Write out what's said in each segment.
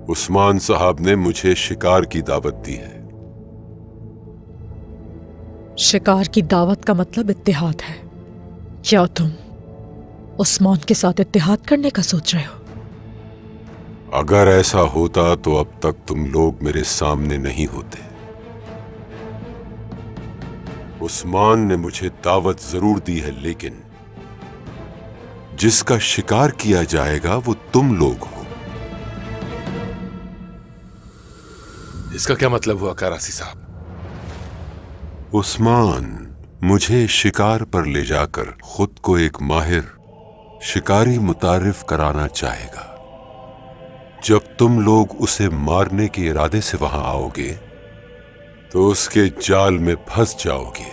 उस्मान साहब ने मुझे शिकार की दावत दी है। शिकार की दावत का मतलब इत्तेहाद है। क्या तुम उस्मान के साथ इत्तेहाद करने का सोच रहे हो? अगर ऐसा होता तो अब तक तुम लोग मेरे सामने नहीं होते। उस्मान ने मुझे दावत जरूर दी है, लेकिन जिसका शिकार किया जाएगा वो तुम लोग हो। इसका क्या मतलब हुआ करासी साहब? उस्मान मुझे शिकार पर ले जाकर खुद को एक माहिर शिकारी मुतारिफ कराना चाहेगा। जब तुम लोग उसे मारने के इरादे से वहां आओगे तो उसके जाल में फंस जाओगे।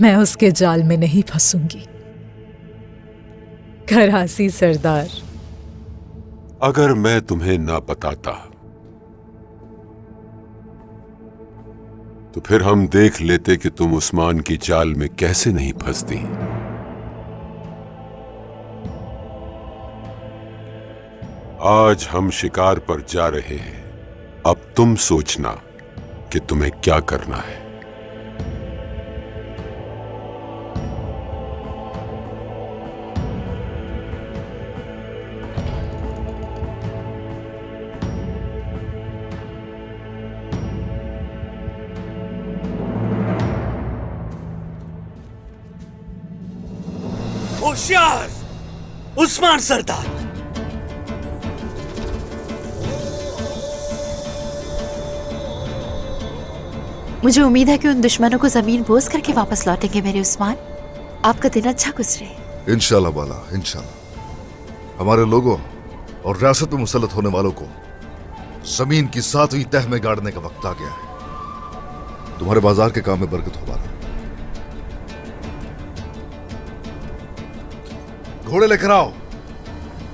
मैं उसके जाल में नहीं फंसूंगी करासी सरदार। अगर मैं तुम्हें ना बताता तो फिर हम देख लेते कि तुम उस्मान की जाल में कैसे नहीं फंसती। आज हम शिकार पर जा रहे हैं। अब तुम सोचना कि तुम्हें क्या करना है। होशियार उस्मान सरदार, मुझे उम्मीद है कि उन दुश्मनों को जमीन बोझ करके वापस लौटेंगे मेरे उस्मान। आपका दिन अच्छा गुजरे। इंशाल्लाह बाला, इंशाल्लाह। हमारे लोगों और रियासत में मुसल्लत होने वालों को जमीन की 7वीं तह में गाड़ने का वक्त आ गया है। तुम्हारे बाजार के काम में बरकत हो बाला। घोड़े लेकर आओ,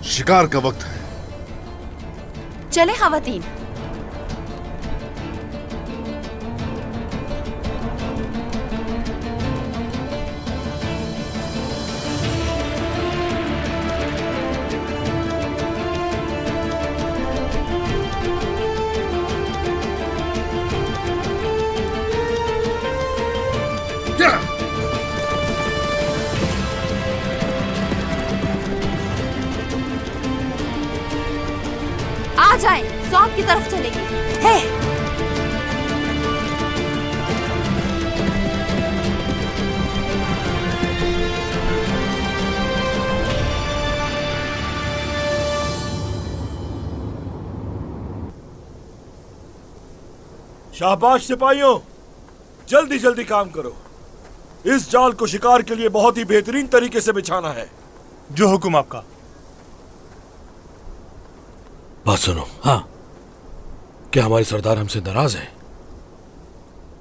शिकार का वक्त है। चले खवातीन। आ जाए, सौंप की तरफ चलेंगे। है शाबाश सिपाहियों, जल्दी जल्दी काम करो। इस जाल को शिकार के लिए बहुत ही बेहतरीन तरीके से बिछाना है। जो हुक्म आपका। बात सुनो। हाँ। क्या हमारे सरदार हमसे नाराज हैं?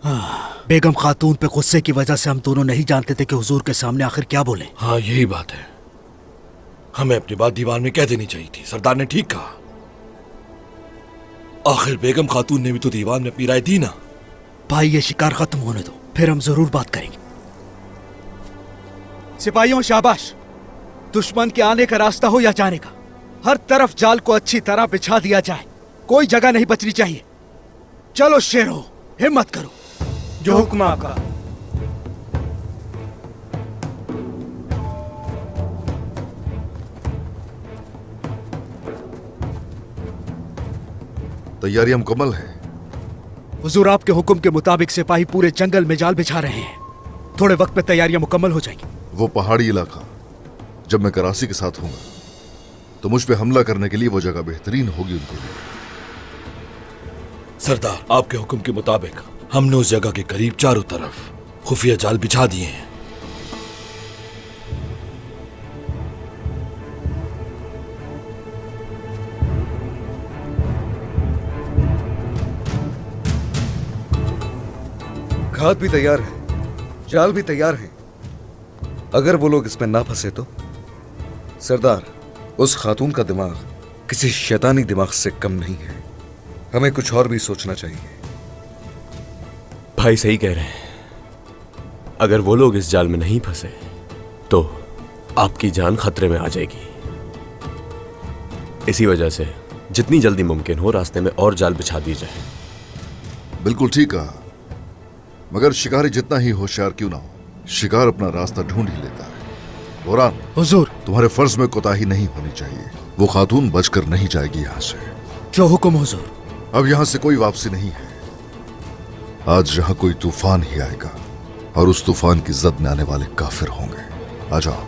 हाँ, बेगम खातून पे गुस्से की वजह से हम दोनों नहीं जानते थे कि हुजूर के सामने आखिर क्या बोले। हाँ, यही बात है। हमें अपनी बात दीवान में कह देनी चाहिए थी। सरदार ने ठीक कहा। आखिर बेगम खातून ने भी तो दीवान में अपनी राय दी ना। भाई, ये शिकार खत्म होने दो, फिर हम जरूर बात करेंगे। सिपाहियों, शाबाश। दुश्मन के आने का रास्ता हो या जाने का, हर तरफ जाल को अच्छी तरह बिछा दिया जाए। कोई जगह नहीं बचनी चाहिए। चलो शेरो, हिम्मत करो। जो हुक्म आपका। तैयारियां मुकम्मल है। हुजूर, आपके हुक्म के मुताबिक सिपाही पूरे जंगल में जाल बिछा रहे हैं। थोड़े वक्त में तैयारियां मुकम्मल हो जाएंगी। वो पहाड़ी इलाका, जब मैं करासी के साथ होऊंगा तो मुझ पे हमला करने के लिए वो जगह बेहतरीन होगी उनके लिए। सरदार, आपके हुक्म के मुताबिक हमने उस जगह के करीब चारों तरफ खुफिया जाल बिछा दिए हैं। खाद भी तैयार है, जाल भी तैयार है। अगर वो लोग इसमें ना फंसे तो? सरदार, उस खातून का दिमाग किसी शैतानी दिमाग से कम नहीं है। हमें कुछ और भी सोचना चाहिए। भाई सही कह रहे हैं। अगर वो लोग इस जाल में नहीं फंसे तो आपकी जान खतरे में आ जाएगी। इसी वजह से जितनी जल्दी मुमकिन हो रास्ते में और जाल बिछा दी जाए। बिल्कुल ठीक कहा, मगर शिकारी जितना ही होशियार क्यों ना हो, शिकार अपना रास्ता ढूंढ ही लेता है। बुरहान, हुजूर, तुम्हारे फर्ज में कोताही नहीं होनी चाहिए। वो खातून बचकर नहीं जाएगी यहाँ से। जो हुक्म हुजूर। अब यहाँ से कोई वापसी नहीं है। आज यहाँ कोई तूफान ही आएगा और उस तूफान की जद में आने वाले काफिर होंगे। आ जाओ।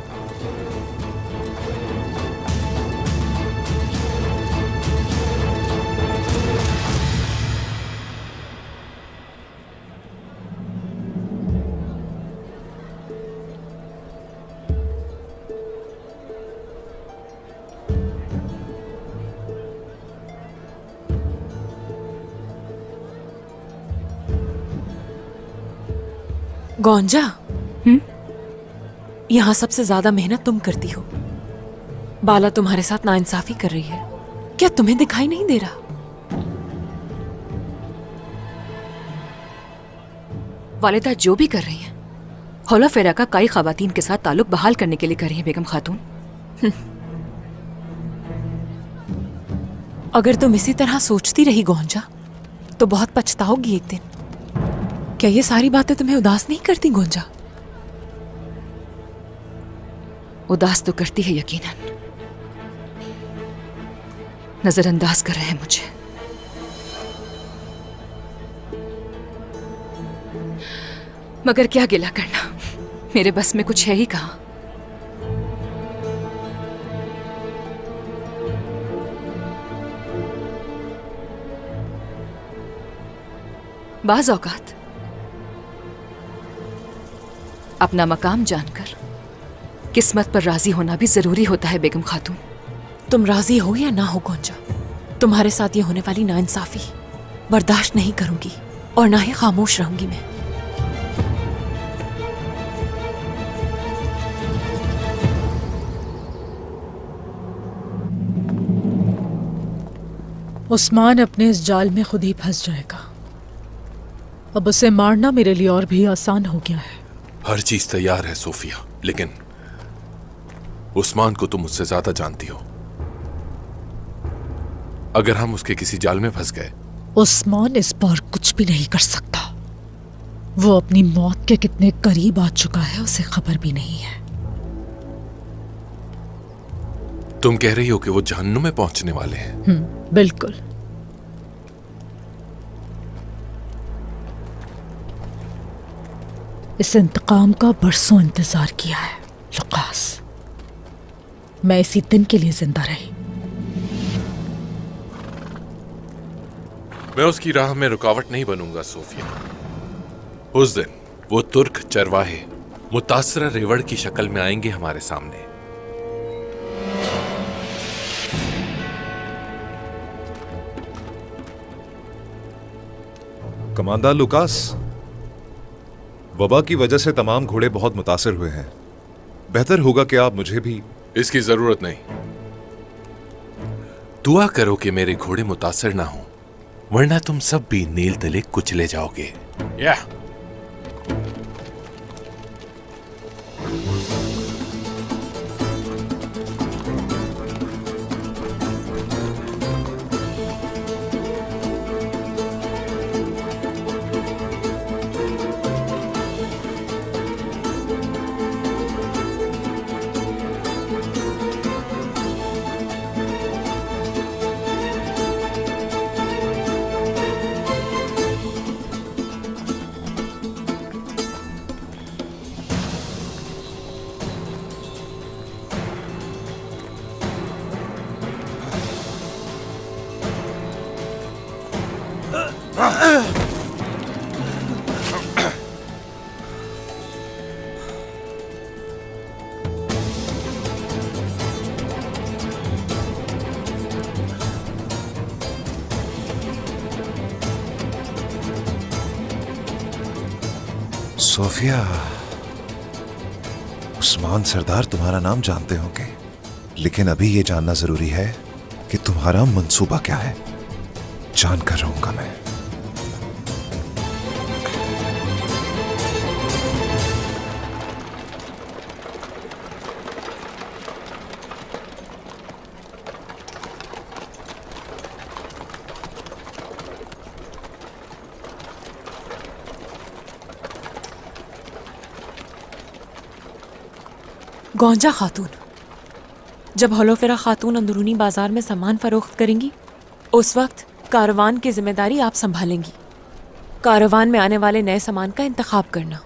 गौंजा, यहाँ सबसे ज्यादा मेहनत तुम करती हो। बाला तुम्हारे साथ नाइंसाफी कर रही है, क्या तुम्हें दिखाई नहीं दे रहा? वालिदा जो भी कर रही है, हौला फेरा का कई खवातीन के साथ ताल्लुक बहाल करने के लिए कर रही है बेगम खातून। अगर तुम इसी तरह सोचती रही गौंजा तो बहुत पछताओगी एक दिन। क्या ये सारी बातें तुम्हें उदास नहीं करती गौंजा? उदास तो करती है यकीनन। नजरअंदाज कर रहे हैं मुझे। मगर क्या गिला करना, मेरे बस में कुछ है ही कहां। बाज़ औकात अपना मकाम जानकर किस्मत पर राजी होना भी जरूरी होता है बेगम खातून। तुम राजी हो या ना हो गौंजा, तुम्हारे साथ ये होने वाली नाइंसाफी बर्दाश्त नहीं करूंगी और ना ही खामोश रहूंगी मैं। उस्मान अपने इस जाल में खुद ही फंस जाएगा। अब उसे मारना मेरे लिए और भी आसान हो गया है। हर चीज तैयार है सोफिया, लेकिन उस्मान को तुम मुझसे ज्यादा जानती हो। अगर हम उसके किसी जाल में फंस गए, उस्मान इस बार कुछ भी नहीं कर सकता। वो अपनी मौत के कितने करीब आ चुका है उसे खबर भी नहीं है। तुम कह रही हो कि वो जहन्नुम में पहुंचने वाले हैं? बिल्कुल। इस इंतकाम का बरसों इंतजार किया है लुकास। मैं इसी दिन के लिए जिंदा रही। मैं उसकी राह में रुकावट नहीं बनूंगा सोफिया। उस दिन वो तुर्क चरवाहे मुतासरा रेवड़ की शक्ल में आएंगे हमारे सामने। कमांडर लुकास, वबा की वजह से तमाम घोड़े बहुत मुतासिर हुए हैं। बेहतर होगा कि आप मुझे भी। इसकी जरूरत नहीं। दुआ करो कि मेरे घोड़े मुतासिर ना हो, वरना तुम सब भी नील तले कुचले जाओगे। या सोफिया, उस्मान सरदार तुम्हारा नाम जानते होंगे, लेकिन अभी ये जानना जरूरी है कि तुम्हारा मंसूबा क्या है। जानकर रहूंगा मैं। गौंजा खातून, जब हौलोफेरा खातून अंदरूनी बाजार में सामान फरोख्त करेंगी उस वक्त कारवान की जिम्मेदारी आप संभालेंगी। कारवान में आने वाले नए सामान का इंतखाब करना।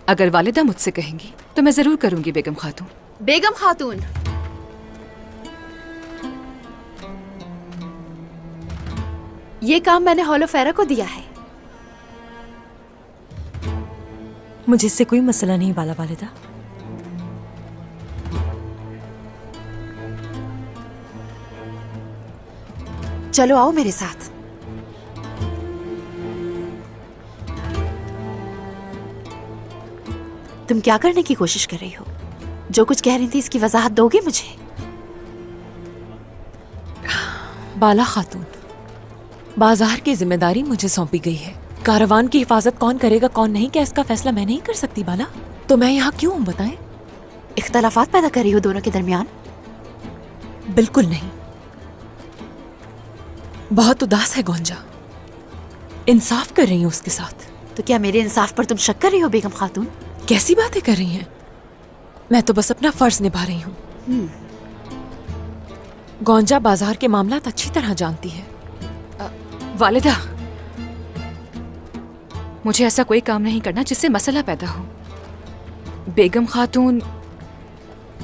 अगर वालिदा मुझसे कहेंगी तो मैं जरूर करूंगी बेगम खातून। बेगम खातून, ये काम मैंने हौलोफेरा को दिया है। मुझे इससे कोई मसला नहीं बाला वालिदा। चलो आओ मेरे साथ। तुम क्या करने की कोशिश कर रही हो? जो कुछ कह रही थी इसकी वजाहत दोगे मुझे? बाला खातून, बाजार की जिम्मेदारी मुझे सौंपी गई है। कारवान की हिफाजत कौन करेगा कौन नहीं, क्या इसका फैसला मैं नहीं कर सकती बाला? तो मैं यहाँ क्यों हूँ बताएं? इख्तलाफात पैदा कर रही हो दोनों के दरमियान? बिल्कुल नहीं। बहुत उदास है गौंजा, इंसाफ कर रही हूँ उसके साथ। तो क्या मेरे इंसाफ पर तुम शक कर रही हो बेगम खातून? कैसी बातें कर रही हैं? मैं तो बस अपना फर्ज निभा रही हूँ। गौंजा बाजार के मामलात अच्छी तरह जानती है। वालिदा, मुझे ऐसा कोई काम नहीं करना जिससे मसला पैदा हो। बेगम खातून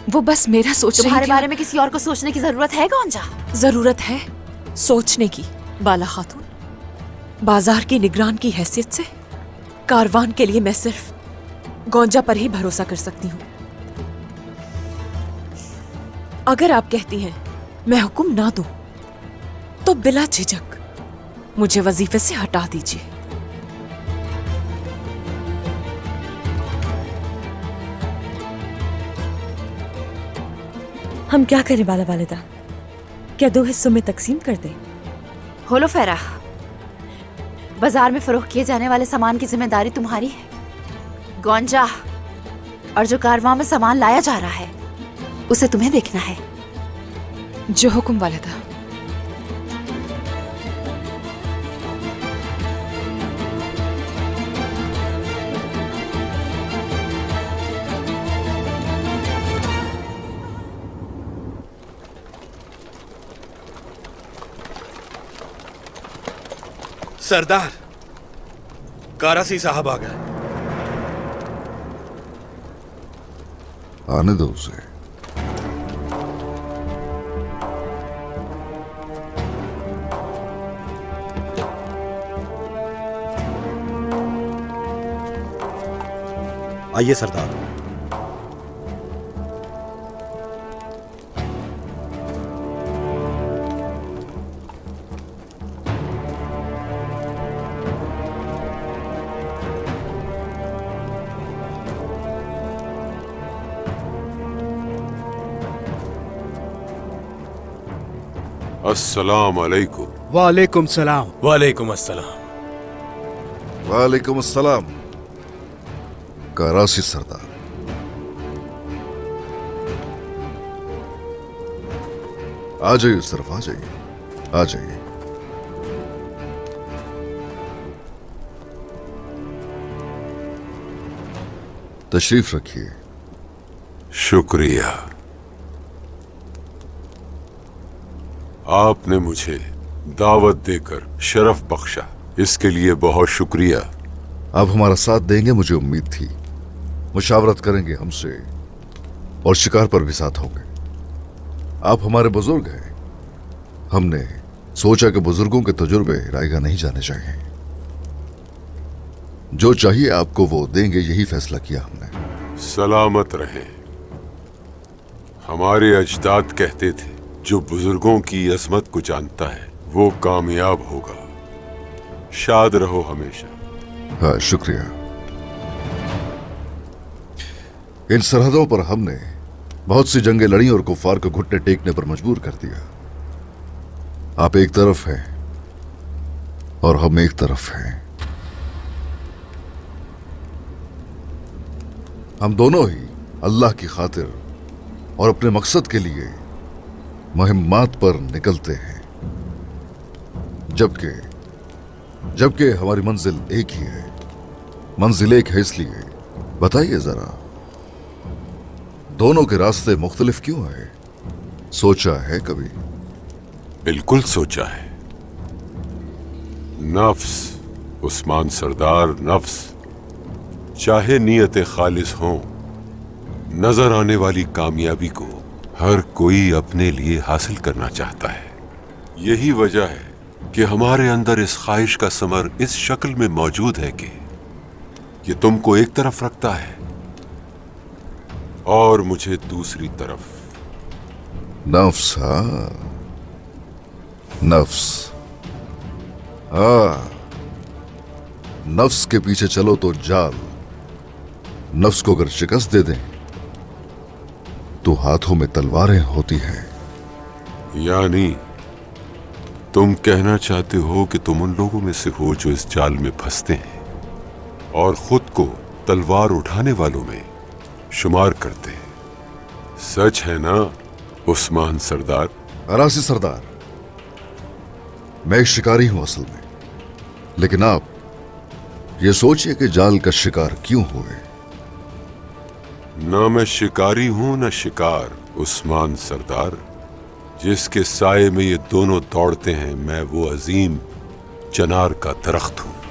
वो बस मेरा सोच रही तुम्हारे थी। बारे में किसी और को सोचने की जरूरत है गौंजा? जरूरत है सोचने की बाला खातून। बाजार की निगरान की हैसियत से कारवान के लिए मैं सिर्फ गौंजा पर ही भरोसा कर सकती हूँ। अगर आप कहती हैं मैं हुक्म ना दूं तो बिला झिझक मुझे वजीफे से हटा दीजिए। हम क्या करें बाला वालिदा? क्या 2 हिस्सों में तकसीम कर दें? हौलोफेरा, बाजार में फरोख्त किए जाने वाले सामान की जिम्मेदारी तुम्हारी है। गौंजा, और जो कारवां में सामान लाया जा रहा है उसे तुम्हें देखना है। जो हुक्म वालिदा। सरदार, कारासी साहब आ गए। आने दो उसे। आइए सरदार। अस्सलाम अलैकुम। वालेकुम सलाम। वालेकुम अस्सलाम। वालेकुम अस्सलाम। करासी सरदार, आ जाइए इस तरफ, आ जाइए, आ जाइए। तशरीफ रखिए। शुक्रिया। आपने मुझे दावत देकर शरफ बख्शा, इसके लिए बहुत शुक्रिया। आप हमारा साथ देंगे मुझे उम्मीद थी। मुशावरत करेंगे हमसे और शिकार पर भी साथ होंगे। आप हमारे बुजुर्ग हैं। हमने सोचा कि बुजुर्गों के तजुर्बे रायगा नहीं जाने चाहिए। जो चाहिए आपको वो देंगे, यही फैसला किया हमने। सलामत रहे। हमारे अजदाद कहते थे जो बुजुर्गों की अजमत को जानता है वो कामयाब होगा। शाद रहो हमेशा। हाँ, शुक्रिया। इन सरहदों पर हमने बहुत सी जंगें लड़ी और कुफार को घुटने टेकने पर मजबूर कर दिया। आप एक तरफ हैं और हम एक तरफ हैं। हम दोनों ही अल्लाह की खातिर और अपने मकसद के लिए मुहिम्मात पर निकलते हैं। जबकि हमारी मंजिल एक ही है। मंजिल एक है, इसलिए बताइए जरा दोनों के रास्ते मुख्तलिफ क्यों है? सोचा है कभी? बिल्कुल सोचा है। नफ्स उस्मान सरदार, नफ्स चाहे नीयतें खालिस हों, नजर आने वाली कामयाबी को हर कोई अपने लिए हासिल करना चाहता है। यही वजह है कि हमारे अंदर इस ख्वाहिश का समर इस शक्ल में मौजूद है कि ये तुमको एक तरफ रखता है और मुझे दूसरी तरफ। नफ्स, हाँ, नफ्स, हाँ, नफ्स के पीछे चलो तो जाल। नफ्स को अगर शिकस्त दे दें तो हाथों में तलवारें होती हैं। यानी तुम कहना चाहते हो कि तुम उन लोगों में से हो जो इस जाल में फंसते हैं और खुद को तलवार उठाने वालों में शुमार करते हैं। सच है ना उस्मान सरदार? अरासी सरदार, मैं एक शिकारी हूं असल में, लेकिन आप ये सोचिए कि जाल का शिकार क्यों हुए। ना मैं शिकारी हूं ना शिकार उस्मान सरदार। जिसके साए में ये दोनों दौड़ते हैं, मैं वो अजीम चनार का दरख्त हूं।